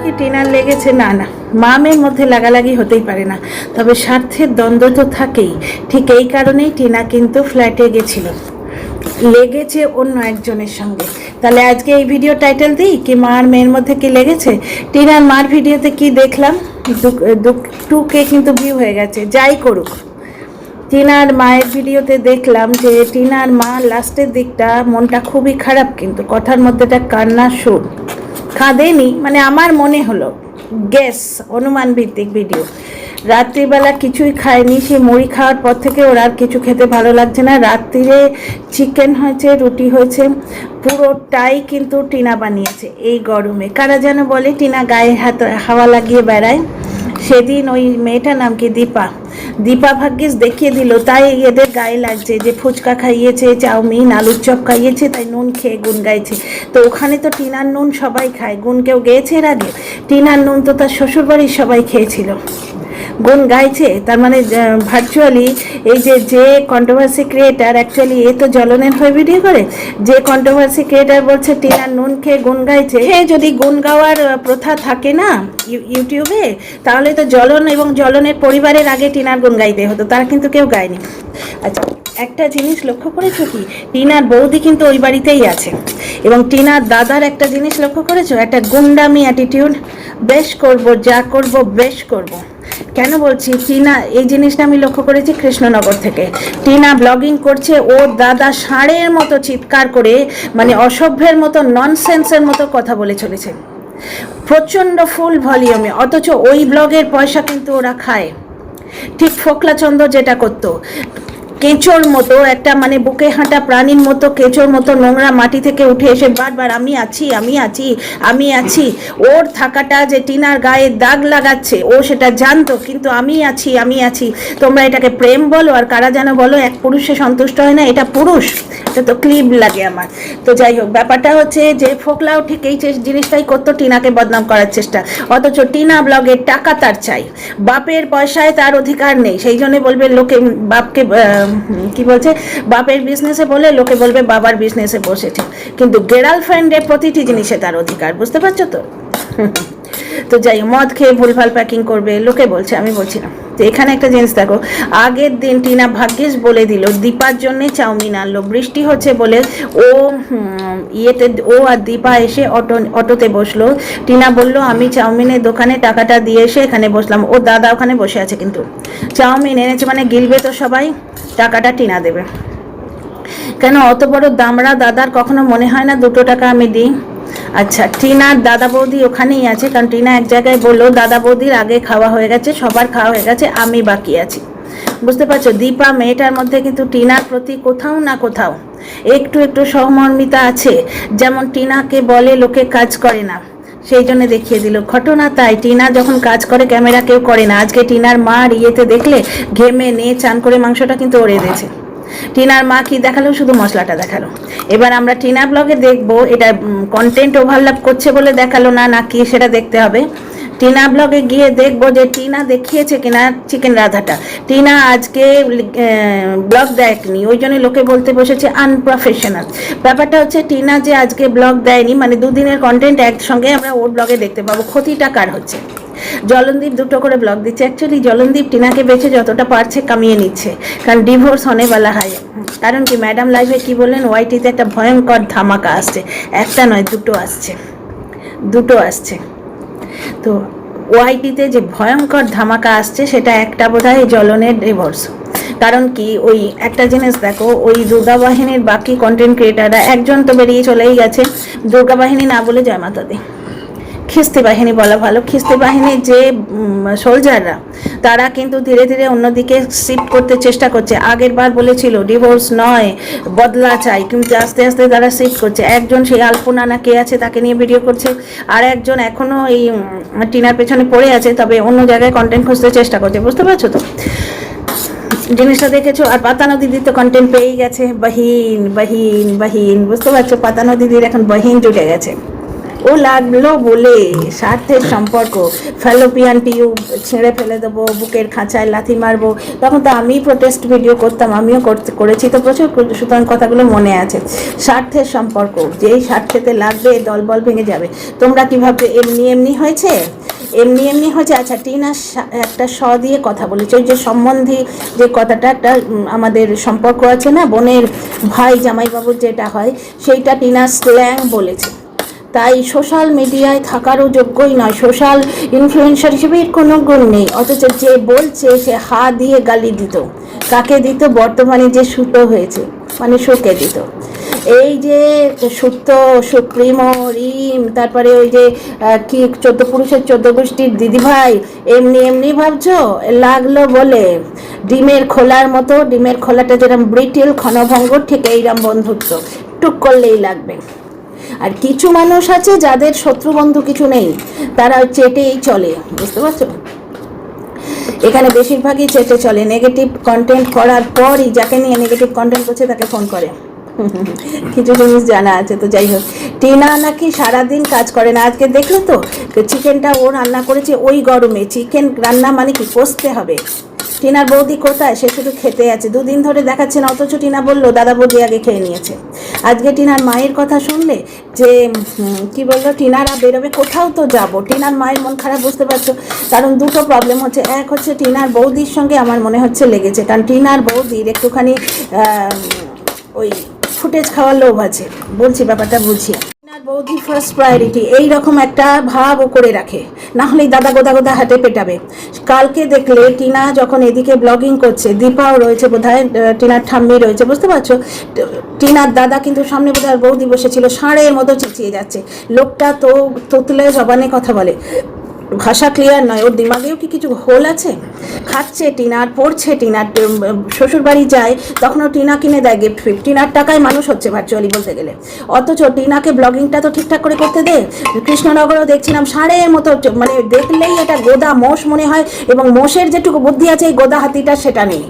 কি টিনার লেগেছে? না না, মা মেয়ের মধ্যে লাগালাগি হতেই পারে না, তবে স্বার্থের দ্বন্দ্ব তো থাকেই। ঠিক এই কারণেই টিনা কিন্তু ফ্ল্যাটে গেছিল, লেগেছে অন্য একজনের সঙ্গে। তাহলে আজকে এই ভিডিও টাইটেল দিই কি মা আর মেয়ের মধ্যে কি লেগেছে। টিনার মার ভিডিওতে কি দেখলাম, 2K কিন্তু ভিউ হয়ে গেছে। যাই করুক, টিনার মায়ের ভিডিওতে দেখলাম যে টিনার মা লাস্টের দিকটা মনটা খুবই খারাপ, কিন্তু কথার মধ্যে একটা কান্নার সুর। কাঁদেনি মানে আমার মনে হলো, গেস অনুমান ভিত্তিক ভিডিও। রাত্রিবেলা কিছুই খায়নি, সে মুড়ি খাওয়ার পর থেকে ওর আর কিছু খেতে ভালো লাগছে না। রাত্রিরে চিকেন হয়েছে, রুটি হয়েছে, পুরোটাই কিন্তু টিনা বানিয়েছে এই গরমে। কারা যেন বলে টিনা গায়ে হাওয়া লাগিয়ে বেড়ায়। সেদিন ওই মেয়েটার নাম কি দীপা ভাগ্যিস দেখিয়ে দিল, তাই এদের গায়ে লাগছে যে ফুচকা খাইয়েছে, চাউমিন আলুর চপ খাইয়েছে, তাই নুন খেয়ে গুণ গাইছে। তো ওখানে তো টিনার নুন সবাই খায়, গুণ কেউ গেয়েছে এর আগে? টিনার নুন তো তার শ্বশুরবাড়ির সবাই খেয়েছিল, গুণ গাইছে। তার মানে ভার্চুয়ালি এই যে কন্ট্রোভার্সি ক্রিয়েটার, অ্যাকচুয়ালি এ তো জ্বলনের হয়ে ভিডিও করে, যে কন্ট্রোভার্সি ক্রিয়েটার বলছে টিনার নুন খেয়ে গুণ গাইছে। সে যদি গুণ গাওয়ার প্রথা থাকে না ইউটিউবে, তাহলে তো জ্বলন এবং জ্বলনের পরিবারের আগে টিনার গুণ গাইতে হতো, তারা কিন্তু কেউ গায়নি। আচ্ছা, একটা জিনিস লক্ষ্য করেছো কি, টিনার বৌদি কিন্তু ওই বাড়িতেই আছে, এবং টিনার দাদার একটা জিনিস লক্ষ্য করেছো, একটা গুন্ডামি অ্যাটিটিউড, বেশ করব যা করব বেশ করব। কেন বলছি টিনা, এই জিনিসটা আমি লক্ষ্য করেছি কৃষ্ণনগর থেকে। টিনা ব্লগিং করছে, ওর দাদা ষাঁড়ের মতো চিৎকার করে, মানে অসভ্যের মতো ননসেন্সের মতো কথা বলে চলেছে প্রচণ্ড ফুল ভলিউমে, অথচ ওই ব্লগের পয়সা কিন্তু ওরা খায়। ঠিক ফোকলাচন্দ্র যেটা করতো, কেঁচোর মতো একটা, মানে বুকে হাঁটা প্রাণীর মতো কেঁচোর মতো নোংরা মাটি থেকে উঠে এসে বারবার আমি আছি আমি আছি আমি আছি। ওর থাকাটা যে টিনার গায়ে দাগ লাগাচ্ছে ও সেটা জানতো, কিন্তু আমি আছি আমি আছি। তোমরা এটাকে প্রেম বলো আর কারা যেন বলো, এক পুরুষে সন্তুষ্ট হয় না, এটা পুরুষ? এটা তো ক্লিপ লাগে আমার। তো যাই হোক, ব্যাপারটা হচ্ছে যে ফোকলাও ঠিক এই জিনিসটাই করতো, টিনাকে বদনাম করার চেষ্টা। অথচ টিনা ব্লগের টাকা তার চাই, বাপের পয়সায় তার অধিকার নেই, সেই জন্য বলবে লোকে বাপকে কি বলছে, বাপের বিজনেসে বলে লোকে বলবে বাবার বিজনেসে বসেছে, কিন্তু গার্লফ্রেন্ডের প্রতিটি জিনিসে তার অধিকার, বুঝতে পারছো তো? তো যাই, মদ খেয়ে ভুলভাল প্যাকিং করবে লোকে বলছে, আমি বলছি না। তো এখানে একটা জিনিস দেখো, আগের দিন টিনা ভাগ্যিস বলে দিল দীপার জন্যে চাউমিন আনলো, বৃষ্টি হচ্ছে বলে ও ও আর দীপা এসে অটোতে বসলো। টিনা বলল আমি চাউমিনের দোকানে টাকাটা দিয়ে এসে এখানে বসলাম, ও দাদা ওখানে বসে আছে, কিন্তু চাউমিন এনেছে মানে গিলবে তো সবাই, টাকাটা টিনা দেবে। কেন অত বড় দামড়া দাদার কখনো মনে হয় না 2 টাকা আমি দিই? আচ্ছা, টিনার দাদা বৌদি ওখানেই আছে, কারণ টিনা এক জায়গায় বললো দাদা বৌদির আগে খাওয়া হয়ে গেছে, সবার খাওয়া হয়ে গেছে, আমি বাকি আছি। বুঝতে পারছো, দীপা মেয়েটার মধ্যে কিন্তু টিনার প্রতি কোথাও না কোথাও একটু একটু সহমর্মিতা আছে। যেমন টিনাকে বলে লোকে কাজ করে না, সেই জন্য দেখিয়ে দিল ঘটনা তাই। টিনা যখন কাজ করে ক্যামেরা কেউ করে না। আজকে টিনার মা ইয়েতে দেখলে ঘেমে নিয়ে চান করে মাংসটা কিন্তু ওরে দিয়েছে। টিনার মা কি দেখালো, শুধু মশলাটা দেখালো। এবার আমরা টিনা ব্লগে দেখবো এটা কন্টেন্ট ওভারল্যাপ করছে বলে দেখালো না, না কি সেটা দেখতে হবে। টিনা ব্লগে গিয়ে দেখবো যে টিনা দেখিয়েছে কিনা চিকেন রাধাটা। টিনা আজকে ব্লগ দেয়নি, ওই জন্য লোকে বলতে বসেছে আনপ্রফেশনাল। ব্যাপারটা হচ্ছে টিনা যে আজকে ব্লগ দেয়নি, মানে 2 দিনের কন্টেন্ট একসঙ্গে আমরা ওর ব্লগে দেখতে পাবো। ক্ষতিটা কার হচ্ছে? জলনদীপ 2টো করে ব্লগ দিচ্ছে। অ্যাকচুয়ালি জলনদীপ টিনাকে বেছে যতটা পারছে কামিয়ে নিচ্ছে, কারণ ডিভোর্স হনে বালা হয়। কারণ কি, ম্যাডাম লাইভে কি বললেন, ওয়াইটিতে একটা ভয়ঙ্কর ধামাকা আসছে, একটা নয় 2টো আসছে, 2টো আসছে। তো ওয়াইটিতে যে ভয়ঙ্কর ধামাকা আসছে সেটা একটা বোধহয় জলনের ডিভোর্স। কারণ কি, ওই একটা জিনিস দেখো, ওই দুর্গা বাহিনীর বাকি কন্টেন্ট ক্রিয়েটাররা, একজন তো বেরিয়ে চলেই গেছে, দুর্গা বাহিনী না বলে জয় মাতা দি, খিস্তি বাহিনী বলা ভালো। খিস্তি বাহিনীর যে সোলজাররা, তারা কিন্তু ধীরে ধীরে অন্যদিকে শিফট করতে চেষ্টা করছে। আগের বার বলেছিল ডিভোর্স নয় বদলা চাই, কিন্তু আস্তে আস্তে তারা শিফট করছে। একজন সেই আলপনা না কে আছে তাকে নিয়ে ভিডিও করছে, আর একজন এখনও এই টিনার পেছনে পড়ে আছে, তবে অন্য জায়গায় কন্টেন্ট খুঁজতে চেষ্টা করছে। বুঝতে পারছো তো জিনিসটা, দেখেছো? আর পাতানো দিদির তো কন্টেন্ট পেয়েই গেছে, বাহিন বাহিন বাহিন, বুঝতে পারছো? পাতানো দিদির এখন বাহিন জুটে গেছে। ও লাগলো বলে স্বার্থের সম্পর্ক, ফ্যালোপিয়ান টিউব ছেড়ে ফেলে দেবো, বুকের খাঁচায় লাথি মারবো, তখন তো আমি প্রোটেস্ট ভিডিও করতাম, আমিও করেছি তো প্রচুর, সুতরাং কথাগুলো মনে আছে। স্বার্থের সম্পর্ক, যেই স্বার্থেতে লাগবে দলবল ভেঙে যাবে। তোমরা কি ভাববে এমনি এমনি হয়েছে? এমনি এমনি হয়েছে? আচ্ছা, টিনা একটা দিয়ে কথা বলেছে, ওই যে সম্বন্ধী যে কথাটা, একটা আমাদের সম্পর্ক আছে না, বোনের ভাই জামাইবাবুর যেটা হয়, সেইটা টিনা স্ল্যাং বলেছে। তাই সোশ্যাল মিডিয়ায় থাকারও যোগ্যই নয়, সোশ্যাল ইনফ্লুয়েন্সার হিসেবে এর কোনো গুণ নেই, অথচ যে বলছে সে হা দিয়ে গালি দিত। কাকে দিত? বর্তমানে যে সুতো হয়েছে, মানে শোকে দিত। এই যে সুতো, সুপ্রিমো, রিম, তারপরে ওই যে কি 14 পুরুষের 14 গোষ্ঠীর দিদিভাই, এমনি এমনি ভাবছো লাগলো বলে? ডিমের খোলার মতো, ডিমের খোলাটা যেরকম ব্রিটিল ক্ষণভঙ্গ, ঠিক এইরকম বন্ধুত্ব টুক করলেই লাগবে। আর কিছু মানুষ আছে যাদের শত্রু বন্ধু কিছু নেই, তারা চেটেই চলে, বুঝতে পারছো? এখানে বেশিরভাগই চেটে চলে, নেগেটিভ কন্টেন্ট করার পরই যাকে নিয়ে নেগেটিভ কন্টেন্ট করছে তাকে ফোন করে। কিছু জিনিস জানা আছে। তো যাই হোক, টিনা নাকি সারাদিন কাজ করে না। আজকে দেখলো তো চিকেনটা ও রান্না করেছে ওই গরমে। চিকেন রান্না মানে কি কষতে হবে। টিনার বৌদি কোথায়? সে শুধু খেতে আছে, 2 দিন ধরে দেখাচ্ছে না, অথচ টিনা বললো দাদা বৌদি আগে খেয়ে নিয়েছে। আজকে টিনার মায়ের কথা শুনলে যে কি বললো, টিনারা বেরোবে কোথাও, তো যাব। টিনার মায়ের মন খারাপ, বুঝতে পারছো? কারণ দুটো প্রবলেম হচ্ছে। এক হচ্ছে টিনার বৌদির সঙ্গে আমার মনে হচ্ছে লেগেছে, কারণ টিনার বৌদির একটুখানি ওই ফুটেজ খাওয়ার লোভ আছে। বলছি ব্যাপারটা বুঝিয়ে, টিনার বৌদি ফার্স্ট প্রায়োরিটি, এইরকম একটা ভাবও করে রাখে, না হলেই দাদা গোদা গোদা হাতে পেটাবে। কালকে দেখলে টিনা যখন এদিকে ব্লগিং করছে, দীপাও রয়েছে বোধহয়, টিনার ঠাম্মি রয়েছে, বুঝতে পারছো? টিনার দাদা কিন্তু সামনে বোধহয় বৌদি বসেছিল, ষাঁড়ের মতো চেঁচিয়ে যাচ্ছে। লোকটা তো তোতলে জবানে কথা বলে, ভাষা ক্লিয়ার নয়। ওর দিমাগেও কি কিছু হোল আছে? খাচ্ছে টিনার, পড়ছে টিনার, শ্বশুর বাড়ি যায় তখনও টিনা কিনে দেয় গিফট ফিফট। টিনার টাকায় মানুষ হচ্ছে ভার্চুয়ালি বলতে গেলে, অথচ টিনাকে ব্লগিংটা তো ঠিকঠাক করে করতে দে। কৃষ্ণনগরেও দেখছিলাম ষাঁড়ের মতো, মানে দেখলেই এটা গোদা মোষ মনে হয়, এবং মোষের যেটুকু বুদ্ধি আছে এই গোদা হাতিটা সেটা নেই।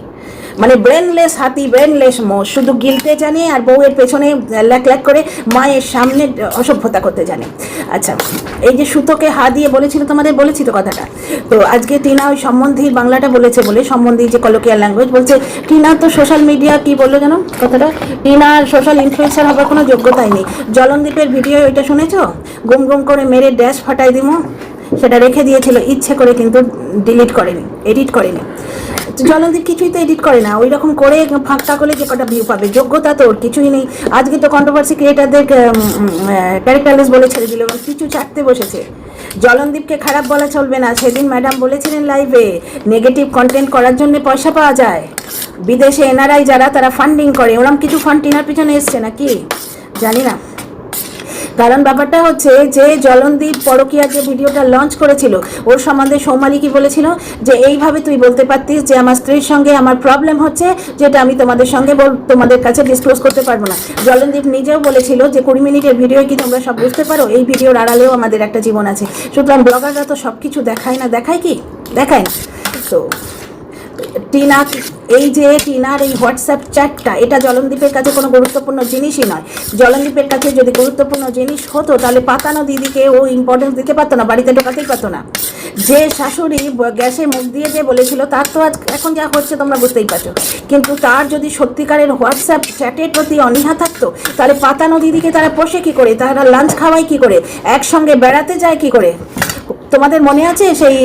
মানে ব্রেনলেস হাতি, ব্রেনলেস মোষ, শুধু গিলতে জানে আর বউয়ের পেছনে ল্যাক ল্যাক করে মায়ের সামনে অসভ্যতা করতে জানে। আচ্ছা, এই যে সুতোকে হা দিয়ে বলেছিল, তোমাদের বলেছি তো কথাটা। তো আজকে টিনা ওই সম্বন্ধীর বাংলাটা বলেছে বলে, সম্বন্ধী যে কলোকিয়াল ল্যাঙ্গুয়েজ, বলছে টিনা তো সোশ্যাল মিডিয়া, কি বললো যেন কথাটা, টিনার সোশ্যাল ইনফ্লুয়েন্সার হবার কোনো যোগ্যতাই নেই। জলনদীপের ভিডিও ওইটা শুনেছো? গুম গুম করে মেরে ড্যাশ ফাটাই দিমো, সেটা রেখে দিয়েছিল ইচ্ছে করে, কিন্তু ডিলিট করেনি, এডিট করেনি। জলনদীপ কিছুই তো এডিট করে না, ওই রকম করে ফাঁকা করলে যে কটা ভিউ পাবে, যোগ্যতা তো ওর কিছুই নেই। আজকে তো কন্ট্রোভার্সি ক্রিয়েটারদের ক্যারেক্টারলেস বলে ছেড়ে দিল, কিছু চাটতে বসেছে। জলনদীপকে খারাপ বলা চলবে না। সেদিন ম্যাডাম বলেছিলেন লাইভে, নেগেটিভ কন্টেন্ট করার জন্য পয়সা পাওয়া যায়। বিদেশে এনআরআই যারা, তারা ফান্ডিং করে, ওরকম কিছু ফান্ড টিনার পিছনে এসছে নাকি জানি না। কারণ ব্যাপারটা হচ্ছে যে জলনদীপ পরকীয়া যে ভিডিওটা লঞ্চ করেছিল, ওর সম্বন্ধে সৌমালি কি বলেছিল, যে এইভাবে তুই বলতে পারতিস যে আমার স্ত্রীর সঙ্গে আমার প্রবলেম হচ্ছে, যেটা আমি তোমাদের সঙ্গে তোমাদের কাছে ডিসক্লোজ করতে পারবো না। জলনদীপ নিজেও বলেছিল যে 20 মিনিটের ভিডিও কি তোমরা সব বুঝতে পারো? এই ভিডিওর আড়ালেও আমাদের একটা জীবন আছে। সুতরাং ব্লগাররা তো সব কিছু দেখায় না, দেখায় কি? দেখায় না। তো টিনা, এই যে টিনার এই হোয়াটসঅ্যাপ চ্যাটটা, এটা জলনদীপের কাছে কোনো গুরুত্বপূর্ণ জিনিসই নয়। জলনদীপের কাছে যদি গুরুত্বপূর্ণ জিনিস হতো, তাহলে পাতানো দিদিকে ও ইম্পর্টেন্স দিতে পারতো না, বাড়িতে ঢোকাতেই পারতো না। যে শাশুড়ি গ্যাসে মুখ দিয়ে যে বলেছিল, তার তো আজ এখন যা হচ্ছে তোমরা বুঝতেই পারছো। কিন্তু তার যদি সত্যিকারের হোয়াটসঅ্যাপ চ্যাটের প্রতি অনীহা থাকতো, তাহলে পাতানো দিদিকে তারা পোষে কী করে, তারা লাঞ্চ খাওয়ায় কী করে, একসঙ্গে বেড়াতে যায় কী করে? তোমাদের মনে আছে সেই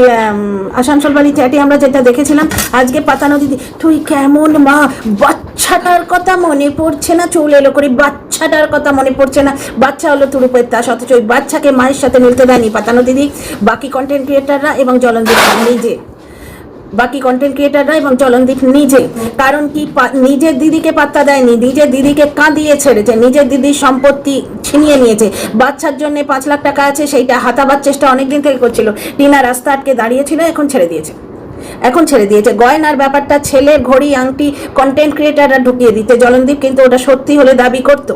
আসানসোল বাড়ি চ্যাটে আমরা যেটা দেখেছিলাম? আজকে পাতানো দিদি, তুই কেমন মা, বাচ্চাটার কথা মনে পড়ছে না? চুল এলো করে, বাচ্চাটার কথা মনে পড়ছে না? বাচ্চা হলো তুরুপের তাস, অথচ ওই বাচ্চাকে মায়ের সাথে মিলতে দেয়নি পাতানো দিদি, বাকি কন্টেন্ট ক্রিয়েটাররা এবং জলনদীপ নিজে, বাকি কন্টেন্ট ক্রিয়েটাররা এবং জলনদীপ নিজে। কারণ কি, নিজের দিদিকে পাত্তা দেয়নি, নিজের দিদিকে কাঁদিয়ে ছেড়েছে, নিজের দিদির সম্পত্তি ছিনিয়ে নিয়েছে। বাচ্চার জন্য 5 লাখ টাকা আছে, সেইটা হাতাবার চেষ্টা অনেকদিন থেকে করছিল। টিনা রাস্তা আটকে দাঁড়িয়েছিল, এখন ছেড়ে দিয়েছে, এখন ছেড়ে দিয়েছে। গয়নার ব্যাপারটা ছেলের ঘড়ি আংটি কন্টেন্ট ক্রিয়েটাররা ঢুকিয়ে দিতে, জলনদীপ কিন্তু ওটা সত্যি হলে দাবি করতো।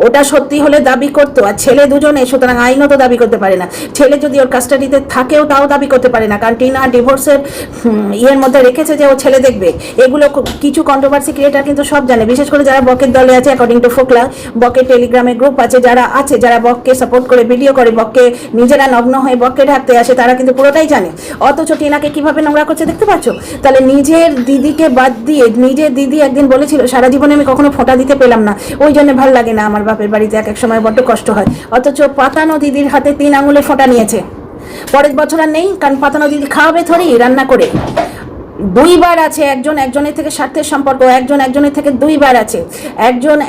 ওটা সত্যি হলে দাবি করতো, আর ছেলে দুজনে, সুতরাং আইনও তো দাবি করতে পারে না। ছেলে যদি ওর কাস্টাডিতে থাকেও তাও দাবি করতে পারে না, কারণ টিনা ডিভোর্সের ইয়ের মধ্যে রেখেছে যে ও ছেলে দেখবে। এগুলো কিছু কন্ট্রোভার্সি ক্রিয়েটার কিন্তু সব জানে, বিশেষ করে যারা বকের দলে আছে। অ্যাকর্ডিং টু ফোকলা, বকের টেলিগ্রামে গ্রুপ আছে, যারা বককে সাপোর্ট করে ভিডিও করে, বককে নিজেরা নগ্ন হয়ে বককে ঢাকতে আসে, তারা কিন্তু পুরোটাই জানে। অথচ টিনাকে কিভাবে নোংরা করছে দেখতে পাচ্ছ? তাহলে নিজের দিদিকে বাদ দিয়ে, নিজের দিদি একদিন বলেছিল সারা জীবনে আমি কখনো ফোঁটা দিতে পেলাম না, ওই জন্য ভাল লাগে না আমার বাপের বাড়িতে, এক এক সময় বড্ড কষ্ট হয়। অথচ পাতানো দিদির হাতে 3 আঙুলে ফোঁটা নিয়েছে, পরের বছর আর নেই, কারণ পাতানো দিদি খাওয়াবে থরি রান্না করে। 2 বার আছে, একজনের থেকে স্বার্থের সম্পর্ক, একজনের থেকে 2 বার আছে,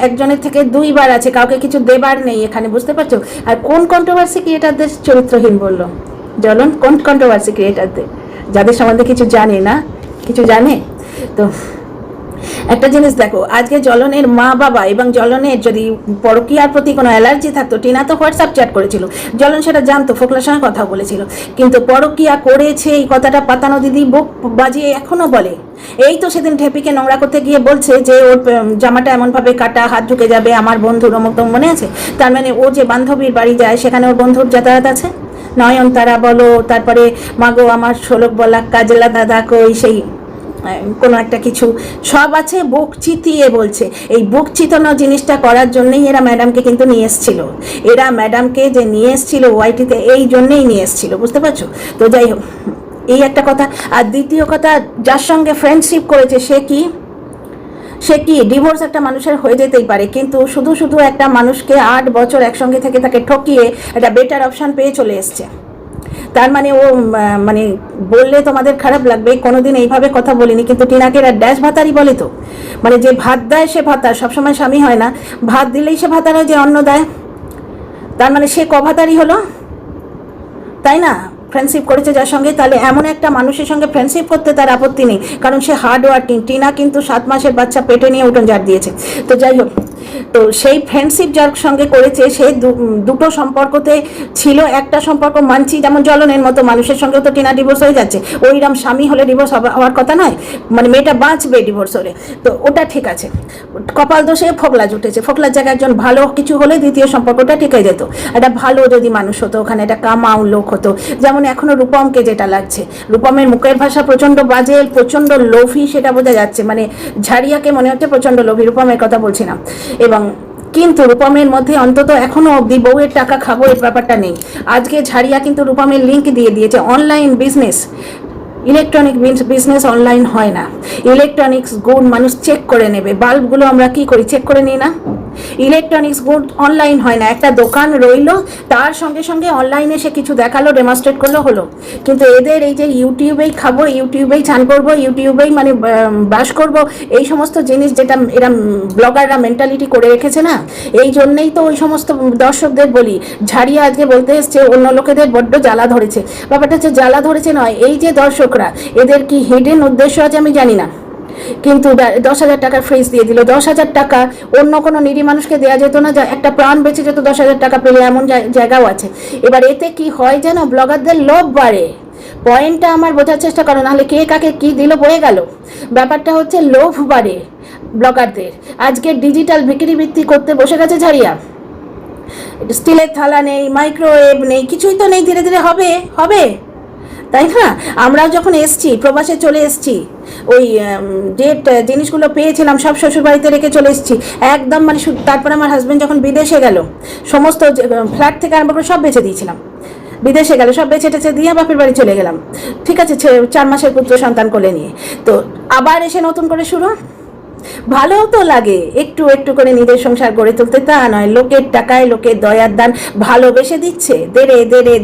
একজনের থেকে 2 বার আছে, কাউকে কিছু দেবার নেই এখানে, বুঝতে পারছো? আর কোন কন্ট্রোভার্সি ক্রিয়েটারদের চরিত্রহীন বললো জ্বলন? কোন কন্ট্রোভার্সি ক্রিয়েটারদের, যাদের সম্বন্ধে কিছু জানে না, কিছু জানে? তো একটা জিনিস দেখো, আজকে জ্বলনের মা বাবা এবং জ্বলনের যদি পরকীয়ার প্রতি কোনো অ্যালার্জি থাকতো, টিনা তো হোয়াটসঅ্যাপ চ্যাট করেছিল, জ্বলন সেটা জানতো, ফোকলার সঙ্গে কথা বলেছিল, কিন্তু পরকীয়া করেছে এই কথাটা পাতানো দিদি বুক বাজিয়ে এখনো বলে। এই তো সেদিন ঢেপিকে নোংরা করতে গিয়ে বলছে যে ওর জামাটা এমনভাবে কাটা, হাত ঢুকে যাবে, আমার বন্ধুর অমুক তমুক, মনে আছে? তার মানে ও যে বান্ধবীর বাড়ি যায় সেখানে ওর বন্ধুর যাতায়াত আছে, নয়নতারা বলো, তারপরে মাগো আমার শোলক বলা কাজলা দাদা কই, সেই কোনো একটা কিছু সব আছে, বুক চিতিয়ে বলছে। এই বুক চিতানো জিনিসটা করার জন্যই এরা ম্যাডামকে কিন্তু নিয়ে এসেছিল, এরা ম্যাডামকে যে নিয়ে এসেছিল ওয়াইটিতে, এই জন্যেই নিয়ে এসেছিল, বুঝতে পারছো? তো যাই হোক, এই একটা কথা। আর দ্বিতীয় কথা, যার সঙ্গে ফ্রেন্ডশিপ করেছে সে কি ডিভোর্স একটা মানুষের হয়ে যেতেই পারে, কিন্তু শুধু একটা মানুষকে 8 বছর একসঙ্গে থেকে তাকে ঠকিয়ে একটা বেটার অপশান পেয়ে চলে এসছে। তার মানে ও মানে বললে তোমাদের খারাপ লাগবে, কোনোদিন এইভাবে কথা বলিনি, কিন্তু টিনাকে এরা ড্যাশ ভাতারই বলে। তো মানে যে ভাত দেয় সে ভাতার, সবসময় স্বামী হয় না, ভাত দিলেই সে ভাতার হয়, যে অন্ন দেয়, তার মানে সে কভাতারই হলো, তাই না? ফ্রেন্ডশিপ করেছে যার সঙ্গে, তাহলে এমন একটা মানুষের সঙ্গে ফ্রেন্ডশিপ করতে তার আপত্তি নেই, কারণ সে হার্ড ওয়ার্কিং। টিনা কিন্তু 7 মাসের বাচ্চা পেটে নিয়ে উঠোন ঝাড় দিয়েছে। তো যাই হোক, তো সেই ফ্রেন্ডশিপ যার সঙ্গে করেছে সে দুটো সম্পর্কতে ছিল, একটা সম্পর্ক মানছি, যেমন জ্বলনের মতো মানুষের সঙ্গেও তো টিনা ডিভোর্স হয়ে যাচ্ছে, ওইরকম স্বামী হলে ডিভোর্স হওয়ার কথা নয়, মানে মেয়েটা বাঁচবে ডিভোর্স হলে, তো ওটা ঠিক আছে। কপাল দোষে ফোকলা জুটেছে, ফোকলার জায়গায় একজন ভালো কিছু হলে দ্বিতীয় সম্পর্কটা টিকে যেত, একটা ভালো যদি মানুষ হতো ওখানে, একটা কামাও লোক হতো। যেমন এখনো রূপমকে যেটা লাগছে, রূপমের মুখের ভাষা প্রচণ্ড বাজে, প্রচণ্ড লোভী, সেটা বোঝা যাচ্ছে, মানে ঝাড়িয়াকে মনে হচ্ছে প্রচণ্ড লোভী, রূপমের কথা বলছি না। এবং কিন্তু রূপমের মধ্যে অন্তত এখনো অবধি বউয়ের টাকা খাবো এই ব্যাপারটা নেই। আজকে ঝাড়িয়া কিন্তু রূপমের লিঙ্ক দিয়ে দিয়েছে, online business, electronic business online হয় না, ইলেকট্রনিক্স গুড মানুষ চেক করে নেবে, বাল্বগুলো আমরা কি করি, চেক করে নিই না? ইলেকট্রনিক্স গুড অনলাইন হয় না, একটা দোকান রইলো, তার সঙ্গে সঙ্গে অনলাইনে সে কিছু দেখালো, ডেমনস্ট্রেট করলো, হলো। কিন্তু এদের এই যে ইউটিউবেই খাবো, ইউটিউবেই চান করবো, ইউটিউবেই মানে বাস করবো, এই সমস্ত জিনিস যেটা এরা ব্লগাররা মেন্টালিটি করে রেখেছে না, এই জন্যেই তো ওই সমস্ত দর্শকদের বলি, ঝাড়িয়ে আজকে বলতে এসছে অন্য লোকেদের বড্ড জ্বালা ধরেছে। ব্যাপারটা হচ্ছে জ্বালা ধরেছে নয়, এই যে দর্শকরা, এদের কি হিডেন উদ্দেশ্য আছে আমি জানি না, কিন্তু 10,000 টাকার ফ্রিজ দিয়ে দিল। 10,000 টাকা অন্য কোনো নিরী মানুষকে দেওয়া যেত না, যা একটা প্রাণ বেঁচে যেত 10,000 টাকা পেলে, এমন জায়গাও আছে। এবার এতে কি হয় যেন, ব্লগারদের লোভ বাড়ে। পয়েন্টটা আমার বোঝার চেষ্টা করো, নাহলে কে কাকে কি দিল বয়ে গেল। ব্যাপারটা হচ্ছে লোভ বাড়ে ব্লগারদের। আজকে ডিজিটাল বিক্রি বৃত্তি করতে বসে গেছে ঝাড়িয়া, স্টিলের থালা নেই, মাইক্রোওয়েভ নেই, কিছুই তো নেই, ধীরে ধীরে হবে, তাই না? আমরাও যখন এসছি, প্রবাসে চলে এসছি, ওই যে জিনিসগুলো পেয়েছিলাম সব শ্বশুরবাড়িতে রেখে চলে এসেছি একদম, মানে তারপরে আমার হাজব্যান্ড যখন বিদেশে গেল, সমস্ত ফ্ল্যাট থেকে আরম্ভ করে সব বেচে দিয়েছিলাম, বিদেশে গেল সব বেচে টেচে দিয়ে বাপের বাড়ি চলে গেলাম, ঠিক আছে, 4 মাসের পুত্র সন্তান কোলে নিয়ে। তো আবার এসে নতুন করে শুরু, ভালো তো লাগে একটু একটু করে নিজের সংসার গড়ে তুলতে, তা নয় লোকের টাকায়, লোকের দয়ার দান ভালোবেসে দিচ্ছে,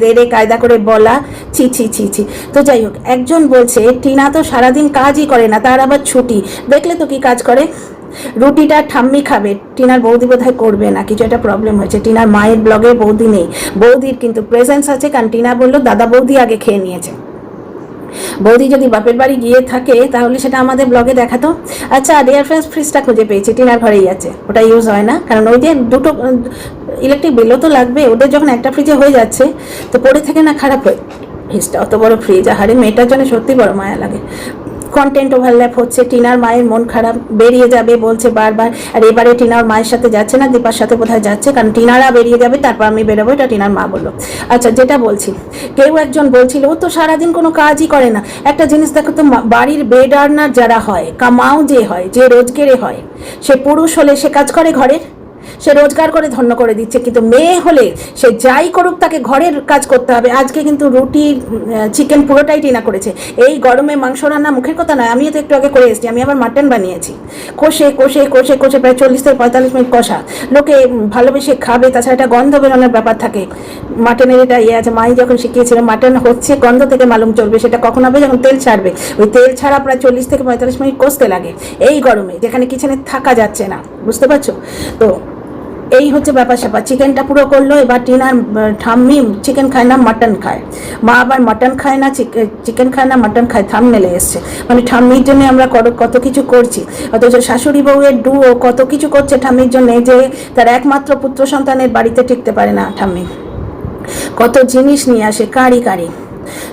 দেরে কায়দা করে বলা, ছি ছি ছি ছি। তো যাই হোক, একজন বলছে টিনা তো সারাদিন কাজই করে না, তার আবার ছুটি, দেখলে তো কি কাজ করে, রুটিটা ঠাম্মি খাবে, টিনার বৌদি বোধহয় করবে না, কিছু একটা প্রবলেম হয়েছে, টিনার মায়ের ব্লগে বৌদি নেই, বৌদির কিন্তু প্রেজেন্স আছে, কারণ টিনা বললো দাদা বৌদি আগে খেয়ে নিয়েছে। বৌদি যদি বাপের বাড়ি গিয়ে থাকে তাহলে সেটা আমাদের ব্লগে দেখাতো। আচ্ছা ডিয়ার ফ্রেন্ডস, ফ্রিজটা খুঁজে পেয়েছি, টিনার ঘরেই আছে, ওটা ইউজ হয় না, কারণ ওই যে দুটো ইলেকট্রিক বিলও তো লাগবে ওদের, যখন একটা ফ্রিজে হয়ে যাচ্ছে তো পড়ে থেকে না খারাপ হয় ফ্রিজটা, অত বড় ফ্রিজ, আহারে মেয়েটার জন্য সত্যি বড় মায়া লাগে। কন্টেন্ট ওভারল্যাপ হচ্ছে, টিনার মায়ের মন খারাপ, বেরিয়ে যাবে বলছে বারবার। আর এবারে টিনার মায়ের সাথে যাচ্ছে না, দীপার সাথে কোথায় যাচ্ছে, কারণ টিনারা বেরিয়ে যাবে তারপর আমি বেরোবো, এটা টিনার মা বললো। আচ্ছা, যেটা বলছি, কেউ একজন বলছিল ও তো সারাদিন কোনো কাজই করে না। একটা জিনিস দেখো তো, বাড়ির বেড আর্নার যারা হয়, কামাও যে হয়, যে রোজগারে হয়, সে পুরুষ হলে সে কাজ করে ঘরের, সে রোজগার করে ধন্য করে দিচ্ছে, কিন্তু মেয়ে হলে সে যাই করুক তাকে ঘরের কাজ করতে হবে। আজকে কিন্তু রুটি চিকেন পুরোটাই টিনা করেছে। এই গরমে মাংস রান্না মুখের কথা নয়, আমিও তো একটু আগে করে এসেছি, আমি আবার মাটন বানিয়েছি, কষে কষে কষে কষে প্রায় 40 থেকে 45 মিনিট কষা, লোকে ভালোবেসে খাবে, তাছাড়া একটা গন্ধ বেরোনোর ব্যাপার থাকে। মাটনের এটা ইয়ে আছে, মাই যখন শিখিয়েছিল মাটন হচ্ছে গন্ধ থেকে মালুম চলবে, সেটা কখন হবে যখন তেল ছাড়বে। ওই তেল ছাড়া প্রায় 40 থেকে 45 মিনিট কষতে লাগে এই গরমে, যেখানে কিচেনে থাকা যাচ্ছে না, বুঝতে পারছো তো। এই হচ্ছে ব্যাপার স্যাপার। চিকেনটা পুরো করলো। এবার টিনার ঠাম্মি চিকেন খায় না, মাটন খায়, মা আবার মাটন খায় না, চিকেন খায় না, মাটন খায়, থাম্বনেলে এসছে। মানে ঠাম্মির জন্য আমরা কত কিছু করছি, অথচ শাশুড়ি বউয়ের ডুও কত কিছু করছে ঠাম্মির জন্য, যে তার একমাত্র পুত্র সন্তানের বাড়িতে টিকতে পারে না ঠাম্মি, কত জিনিস নিয়ে আসে কারি কারি।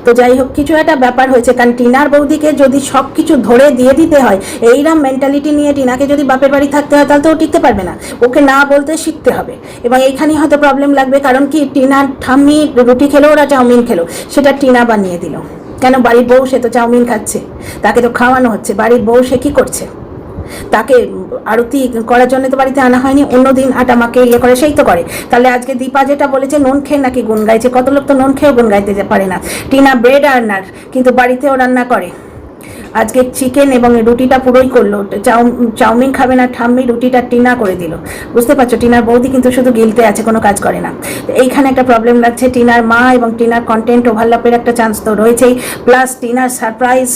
তো যাই হোক, কিছু একটা ব্যাপার হয়েছে, কারণ টিনার বৌদিকে যদি সব কিছু ধরে দিয়ে দিতে হয়, এইরকম মেন্টালিটি নিয়ে টিনাকে যদি বাপের বাড়ি থাকতে হয়, তাহলে তো ও টিকতে পারবে না, ওকে না বলতে শিখতে হবে। এবং এইখানেই হয়তো প্রবলেম লাগবে, কারণ কি টিনার ঠাম্মি রুটি খেলো, ওরা চাউমিন খেলো, সেটা টিনা বানিয়ে দিল কেন? বাড়ির বউ, সে তো চাউমিন খাচ্ছে, তাকে তো খাওয়ানো হচ্ছে, বাড়ির বউ সে কী করছে? তাকে আরতি করার জন্য তো বাড়িতে আনা হয়নি, অন্যদিন আটা মাকে ইয়ে করে সেই তো করে। তাহলে আজকে দীপা যেটা বলেছে নুন খেয়ে নাকি গুণ গাইছে, কত লোক তো নুন খেয়েও গুণ গাইতে পারে না। টিনা ব্রেড আর্নার, কিন্তু বাড়িতেও রান্না করে। আজকে চিকেন এবং রুটিটা পুরোই করলো, চাউমিন খাবে না ঠাম্মি, রুটিটা টিনা করে দিল। বুঝতে পারছো, টিনার বৌদি কিন্তু শুধু গিলতে আছে, কোনো কাজ করে না। এইখানে একটা প্রবলেম লাগছে, টিনার মা এবং টিনার কন্টেন্ট ওভারল্যাপের একটা চান্স তো রয়েছেই, প্লাস টিনার সারপ্রাইজ।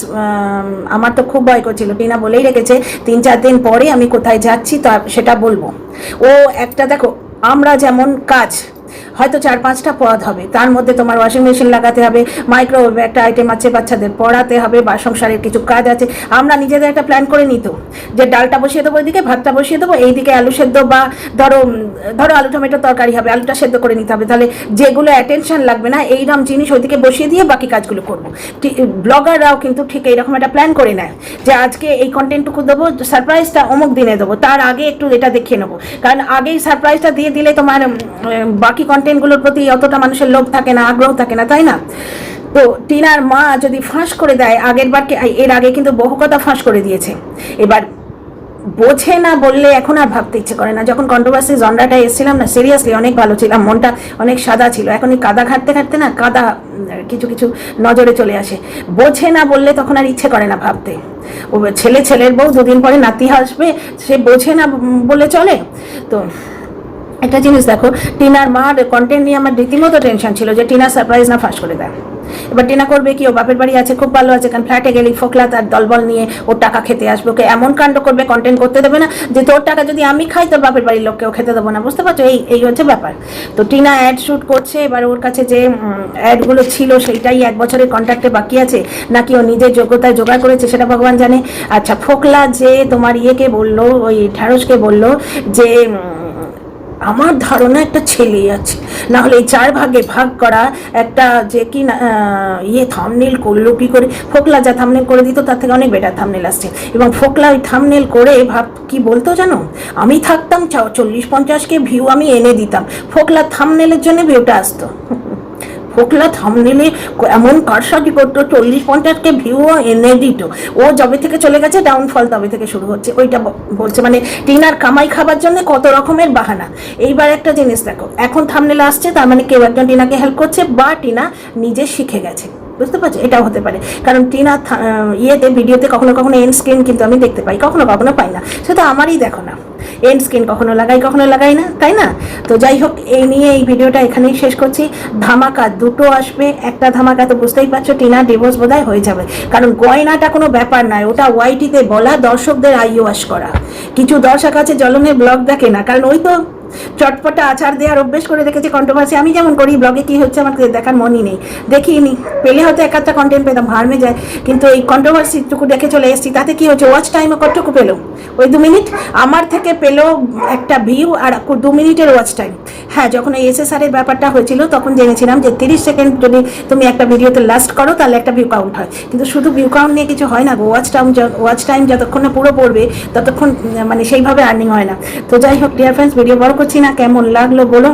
আমার তো খুব ভয় করছিল, টিনা বলেই রেখেছে 3-4 দিন পরে আমি কোথায় যাচ্ছি তো সেটা বলবো। ও একটা দেখো, আমরা যেমন কাজ হয়তো 4-5টা পদ হবে, তার মধ্যে তোমার ওয়াশিং মেশিন লাগাতে হবে, মাইক্রোওয়েভ একটা আইটেম আছে, বাচ্চাদের পড়াতে হবে, বা সংসারের কিছু কাজ আছে। আমরা নিজেদের একটা প্ল্যান করে নিত যে ডালটা বসিয়ে দেবো, এদিকে ভাতটা বসিয়ে দেবো, এইদিকে আলু সেদ্ধ, বা ধরো আলু টমেটো তরকারি হবে, আলুটা সেদ্ধ করে নিতে হবে, তাহলে যেগুলো অ্যাটেনশন লাগবে না এইরকম জিনিস ওইদিকে বসিয়ে দিয়ে বাকি কাজগুলো করবো। ব্লগাররাও কিন্তু ঠিক এইরকম একটা প্ল্যান করে নেয় যে আজকে এই কন্টেন্টটুকু দেবো, সারপ্রাইজটা অমুক দিনে দেবো, তার আগে একটু এটা দেখিয়ে নেবো, কারণ আগেই সারপ্রাইজটা দিয়ে দিলে তোমার বাকি কন্টেন্টগুলোর প্রতি অতটা মানুষের লোভ থাকে না, আগ্রহ থাকে না, তাই না? তো টিনার মা যদি ফাঁস করে দেয়, এর আগে কিন্তু বহু কথা ফাঁস করে দিয়েছে, এবার বোঝে না বললে এখন আর ভাবতে ইচ্ছে করে না। যখন কন্ট্রোভার্সি জনরাটা এসেছিলাম না, সিরিয়াসলি অনেক ভালো ছিলাম, মনটা অনেক সাদা ছিল, এখন এই কাদা ঘাটতে ঘাটতে না কাদা কিছু কিছু নজরে চলে আসে। বোঝে না বললে তখন আর ইচ্ছে করে না ভাবতে। ও ছেলের বউ 2 দিন পরে নাতি আসবে, সে বোঝে না বলে চলে। তো একটা জিনিস দেখো, টিনার মার কন্টেন্ট নিয়ে আমার রীতিমতো টেনশন ছিল যে টিনা সারপ্রাইজ না ফাঁস করে দেয়। এবার টিনা করবে কি, ও বাপের বাড়ি আছে, খুব ভালো আছে, কারণ ফ্ল্যাটে গেলেই ফোকলা তার দলবল নিয়ে ওর টাকা খেতে আসবে, ওকে এমন কাণ্ড করবে, কন্টেন্ট করতে দেবে না যে তোর টাকা যদি আমি খাই তোর বাপের বাড়ির লোককেও খেতে দেবো না। বুঝতে পারছো, এই হচ্ছে ব্যাপার। তো টিনা অ্যাড শ্যুট করছে, এবার ওর কাছে যে অ্যাডগুলো ছিল সেইটাই 1 বছরের কন্ট্রাক্টে বাকি আছে, নাকি ও নিজের যোগ্যতায় জোগাড় করেছে সেটা ভগবান জানে। আচ্ছা, ফোকলা যে তোমার ইয়েকে বললো, ওই ঢ্যাঁড়সকে বললো যে আমার ধারণা একটা ছেলে আছে, না হলে এই 4 ভাগে ভাগ করা একটা যে কি থাম্বনেল করলো কি করে। ফোকলা যা থাম্বনেল করে দিত তার থেকে অনেক বেটার থাম্বনেল আসছে, এবং ফোকলা ওই থাম্বনেল করে কি বলতো জানো, আমি থাকতাম 40-50কে ভিউ আমি এনে দিতাম, ফোকলা থাম্বনেলের জন্য ভিউটা আসতো। ফোকলা থাম্বনেলে এমন কারসাজি করতো, 40-50কে ভিউও এনে দিত। ও যবে থেকে চলে গেছে ডাউনফল তবে থেকে শুরু হচ্ছে, ওইটা বলছে। মানে টিনার কামাই খাবার জন্য কত রকমের বাহানা। এইবার একটা জিনিস দেখো, এখন থাম্বনেল আসছে, তার মানে কেউ একজন টিনাকে হেল্প করছে, বা টিনা নিজে শিখে গেছে। বুঝতে পারছো, এটাও হতে পারে, কারণ টিনা ভিডিওতে কখনো কখনো এন্ড স্ক্রিন কিন্তু আমি দেখতে পাই, কখনো কখনো পাই না, সেটা আমারই দেখো না, এন্ড স্ক্রিন কখনো লাগাই না, তাই না? তো যাই হোক, এই নিয়ে এই ভিডিওটা এখানেই শেষ করছি। ধামাকা 2টো আসবে, একটা ধামাকা তো বুঝতেই পারছো টিনা ডিভোর্স বোধহয় হয়ে যাবে, কারণ গয়নাটা কোনো ব্যাপার নয়, ওটা ওয়াইটিতে বলা, দর্শকদের আইওয়াশ করা। কিছু দর্শক আছে জলনের ব্লগ দেখে না, কারণ ওই তো চটপটা আচার দেওয়ার অভ্যেস করে রেখেছি কন্ট্রোভার্সি। আমি যেমন করি, ব্লগে কী হচ্ছে আমার দেখার মনই নেই, দেখিনি। পেলে হয়তো এক একটা কন্টেন্ট পেতাম, হারমে যায়। কিন্তু এই কন্ট্রোভার্সিটুকু দেখে চলে এসেছি, তাতে কি হচ্ছে, ওয়াচ টাইমও কতটুকু পেলো, ওই 2 মিনিট। আমার থেকে পেলো একটা ভিউ আর 2 মিনিটের ওয়াচ টাইম। হ্যাঁ, যখন এই এসএসআরের ব্যাপারটা হয়েছিল তখন জেনেছিলাম যে 30 সেকেন্ড যদি তুমি একটা ভিডিওতে লাস্ট করো তাহলে একটা ভিউ কাউন্ট হয়। কিন্তু শুধু ভিউ কাউন্ট নিয়ে কিছু হয় না গো, ওয়াচ টাইম যতক্ষণ না পুরো পড়বে ততক্ষণ মানে সেইভাবে আর্নিং হয় না। তো যাই হোক ডিয়ার ফ্রেন্ডস, ভিডিও বড় করছি না, কেমন লাগলো বলো।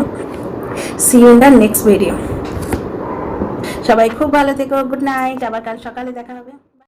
See you in the next video. সবাই খুব ভালো থেকো, গুড নাইট, আবার কাল সকালে দেখা হবে।